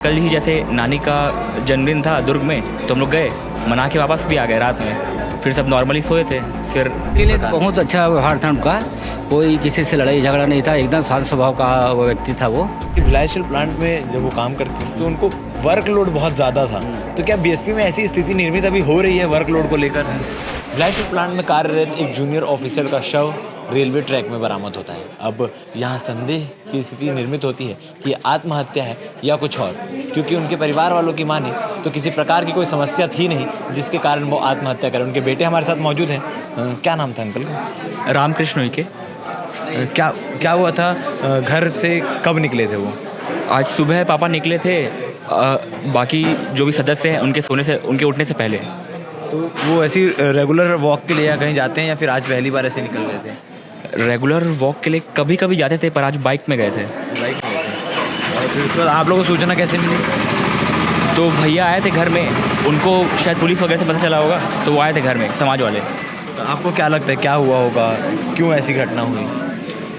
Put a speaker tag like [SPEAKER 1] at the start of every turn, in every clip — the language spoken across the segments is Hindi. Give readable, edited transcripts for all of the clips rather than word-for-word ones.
[SPEAKER 1] कल ही जैसे नानी का जन्मदिन था दुर्ग में, तो हम लोग गए, मना के वापस भी आ गए रात में। फिर सब नॉर्मली सोए थे। फिर
[SPEAKER 2] के लिए बहुत अच्छा व्यवहार था उनका, कोई किसी से लड़ाई झगड़ा नहीं था, एकदम शांत स्वभाव का वो व्यक्ति था वो।
[SPEAKER 3] भिलाई स्टील प्लांट में जब वो काम करते थे तो उनको वर्कलोड बहुत ज़्यादा था। तो क्या बीएसपी में ऐसी स्थिति निर्मित अभी हो रही है वर्कलोड को लेकर? भिलाई स्टील प्लांट में कार्यरत एक जूनियर ऑफिसर का शव रेलवे ट्रैक में बरामद होता है। अब यहाँ संदेह की स्थिति निर्मित होती है कि आत्महत्या है या कुछ और, क्योंकि उनके परिवार वालों की माने तो किसी प्रकार की कोई समस्या थी नहीं जिसके कारण वो आत्महत्या करें। उनके बेटे हमारे साथ मौजूद हैं। क्या नाम था अंकल का?
[SPEAKER 1] रामकृष्ण के।
[SPEAKER 3] क्या हुआ था? घर से कब निकले थे वो?
[SPEAKER 1] आज सुबह पापा निकले थे, बाकी जो भी सदस्य हैं उनके उठने से पहले।
[SPEAKER 3] तो वो ऐसी रेगुलर वॉक के लिए या कहीं जाते हैं या फिर आज पहली बार ऐसे निकल गए थे?
[SPEAKER 1] रेगुलर वॉक के लिए कभी कभी जाते थे, पर आज बाइक में गए थे।
[SPEAKER 3] बाइक में गए थे। और फिर उसके बाद आप लोगों को सूचना कैसे मिली?
[SPEAKER 1] तो भैया आए थे घर में, उनको शायद पुलिस वगैरह से पता चला होगा, तो वो आए थे घर में, समाज वाले।
[SPEAKER 3] तो आपको क्या लगता है क्या हुआ होगा, क्यों ऐसी घटना हुई?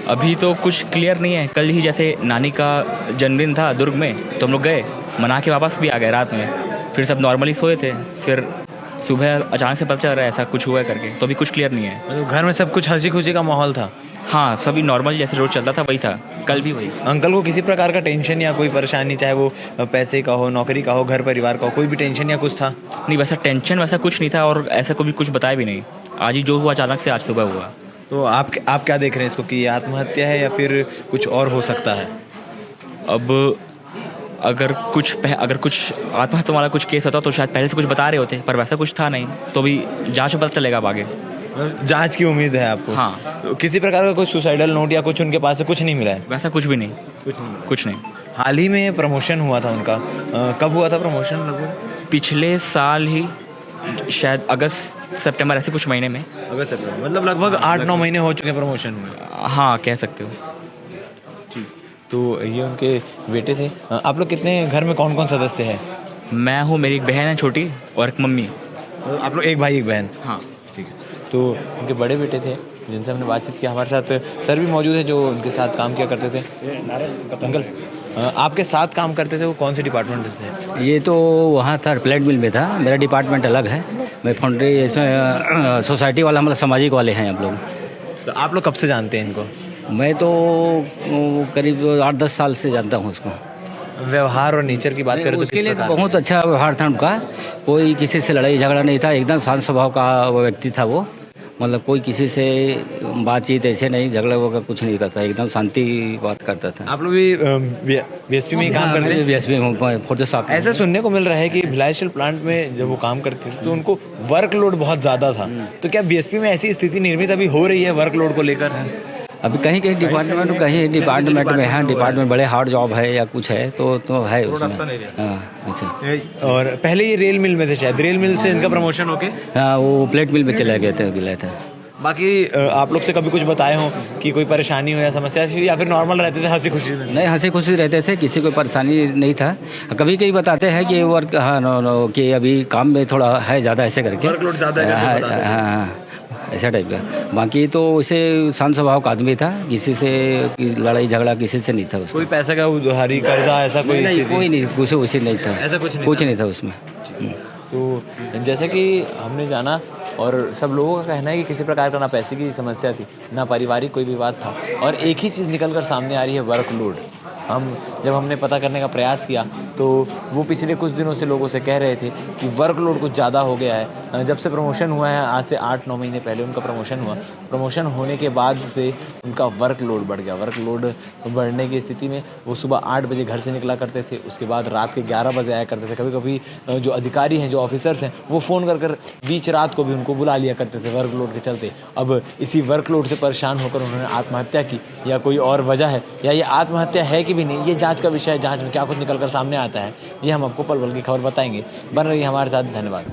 [SPEAKER 1] अभी तो कुछ क्लियर नहीं है। कल ही जैसे नानी का जन्मदिन था दुर्ग में, तो हम लोग गए, मना के वापस भी आ गए रात में। फिर सब नॉर्मली सोए थे। फिर सुबह अचानक से पता चल रहा है ऐसा कुछ हुआ है करके, तो अभी कुछ क्लियर नहीं है।
[SPEAKER 3] मतलब घर में सब कुछ हंसी खुशी का माहौल था?
[SPEAKER 1] हाँ, सभी नॉर्मल जैसे रोज चलता था वही था, कल भी वही।
[SPEAKER 3] अंकल को किसी प्रकार का टेंशन या कोई परेशानी, चाहे वो पैसे का हो, नौकरी का हो, घर परिवार का हो, कोई भी टेंशन या कुछ था?
[SPEAKER 1] नहीं, वैसा टेंशन वैसा कुछ नहीं था, और ऐसा कभी कुछ बताया भी नहीं। आज ही जो हुआ अचानक से आज सुबह हुआ।
[SPEAKER 3] तो आप क्या देख रहे हैं इसको कि ये आत्महत्या है या फिर कुछ और हो सकता है?
[SPEAKER 1] अब अगर कुछ आत्महत्या वाला कुछ केस होता तो शायद पहले से कुछ बता रहे होते, पर वैसा कुछ था नहीं, तो अभी जांच में पता चलेगा अब आगे।
[SPEAKER 3] जांच की उम्मीद है आपको?
[SPEAKER 1] हाँ।
[SPEAKER 3] तो किसी प्रकार का कोई सुसाइडल नोट या कुछ उनके पास से कुछ नहीं मिला है?
[SPEAKER 1] वैसा कुछ भी नहीं। कुछ नहीं।
[SPEAKER 3] हाल ही में प्रमोशन हुआ था उनका, कब हुआ था प्रमोशन लगभग?
[SPEAKER 1] पिछले साल ही, शायद अगस्त सितंबर ऐसे कुछ महीने में।
[SPEAKER 3] अगस्त सितंबर, मतलब लगभग 8-9 महीने हो चुके प्रमोशन हुए।
[SPEAKER 1] हाँ, कह सकते हो।
[SPEAKER 3] तो ये उनके बेटे थे। आप लोग कितने, घर में कौन कौन सदस्य हैं?
[SPEAKER 1] मैं हूँ, मेरी एक बहन है छोटी, और एक मम्मी।
[SPEAKER 3] आप लोग एक भाई एक बहन?
[SPEAKER 1] हाँ।
[SPEAKER 3] ठीक है। तो उनके बड़े बेटे थे जिनसे हमने बातचीत किया। हमारे साथ सर भी मौजूद है जो उनके साथ काम किया करते थे। अंकल, आपके साथ काम करते थे वो कौन से डिपार्टमेंट से?
[SPEAKER 2] ये तो वहाँ था, प्लेट मिल में था। मेरा डिपार्टमेंट अलग है, मैं फाउंड्री इसमें सोसाइटी वाला, मतलब सामाजिक वाले हैं आप लोग।
[SPEAKER 3] तो आप लोग कब से जानते हैं इनको?
[SPEAKER 2] मैं तो करीब 8-10 साल से जानता हूँ उसको।
[SPEAKER 3] व्यवहार और नेचर की बात करें तो
[SPEAKER 2] उसके लिए तो बहुत अच्छा व्यवहार था उनका, कोई किसी से लड़ाई झगड़ा नहीं था, एकदम शांत स्वभाव का वो व्यक्ति था वो। मतलब कोई किसी से बातचीत ऐसे नहीं, झगड़ा वगैरह कुछ नहीं करता, एकदम शांति बात करता था।
[SPEAKER 3] आप लोग भी बीएसपी में ही काम करते हैं?
[SPEAKER 2] बीएसपी में फोटो साहब।
[SPEAKER 3] ऐसा सुनने को मिल रहा है कि भिलाई स्टील प्लांट में जब वो काम करते थे तो उनको वर्कलोड बहुत ज़्यादा था। तो क्या बीएसपी में ऐसी स्थिति निर्मित अभी हो रही है वर्कलोड को लेकर?
[SPEAKER 2] अभी कहीं कहीं डिपार्टमेंट में है, डिपार्टमेंट बड़े हार्ड जॉब है या कुछ है तो है उसमें। हाँ, अच्छा।
[SPEAKER 3] और पहले ये रेल मिल में थे, शायद रेल मिल से इनका प्रमोशन होके
[SPEAKER 2] हाँ वो प्लेट मिल में चले गए थे।
[SPEAKER 3] बाकी आप लोग से कभी कुछ बताए हो कि कोई परेशानी हो या समस्या, या फिर नॉर्मल रहते थे हंसी खुशी में?
[SPEAKER 2] नहीं, हंसी खुशी रहते थे, किसी को परेशानी नहीं था। कभी कभी बताते हैं कि वर्क, हाँ नो कि अभी काम में थोड़ा है ज़्यादा, ऐसे करके
[SPEAKER 3] वर्कलोड ज़्यादा है।
[SPEAKER 2] हाँ, ऐसा टाइप का। बाकी तो उसे शांत स्वभाव का आदमी था, किसी से लड़ाई झगड़ा किसी से नहीं था उसको।
[SPEAKER 3] कोई पैसा का उधारी कर्जा ऐसा कोई
[SPEAKER 2] नहीं, कोई नहीं, कुछ उसे नहीं था,
[SPEAKER 3] ऐसा
[SPEAKER 2] कुछ नहीं था उसमें।
[SPEAKER 3] तो जैसे कि हमने जाना और सब लोगों का कहना है कि किसी प्रकार का ना पैसे की समस्या थी, ना पारिवारिक कोई विवाद था, और एक ही चीज़ निकल कर सामने आ रही है, वर्कलोड। जब हमने पता करने का प्रयास किया तो वो पिछले कुछ दिनों से लोगों से कह रहे थे कि वर्कलोड कुछ ज़्यादा हो गया है। जब से प्रमोशन हुआ है, आज से 8-9 महीने पहले उनका प्रमोशन हुआ, प्रमोशन होने के बाद से उनका वर्कलोड बढ़ गया। वर्कलोड बढ़ने की स्थिति में वो सुबह 8 बजे घर से निकला करते थे, उसके बाद रात के 11 बजे आया करते थे। कभी कभी जो अधिकारी हैं, जो ऑफिसर्स हैं, वो फ़ोन कर बीच रात को भी उनको बुला लिया करते थे वर्कलोड के चलते। अब इसी वर्कलोड से परेशान होकर उन्होंने आत्महत्या की, या कोई और वजह है, या ये आत्महत्या है कि भी नहीं, ये जांच का विषय है। जांच में क्या कुछ निकल कर सामने आता है, ये हम आपको पल पल की खबर बताएंगे। बन रही है हमारे साथ, धन्यवाद।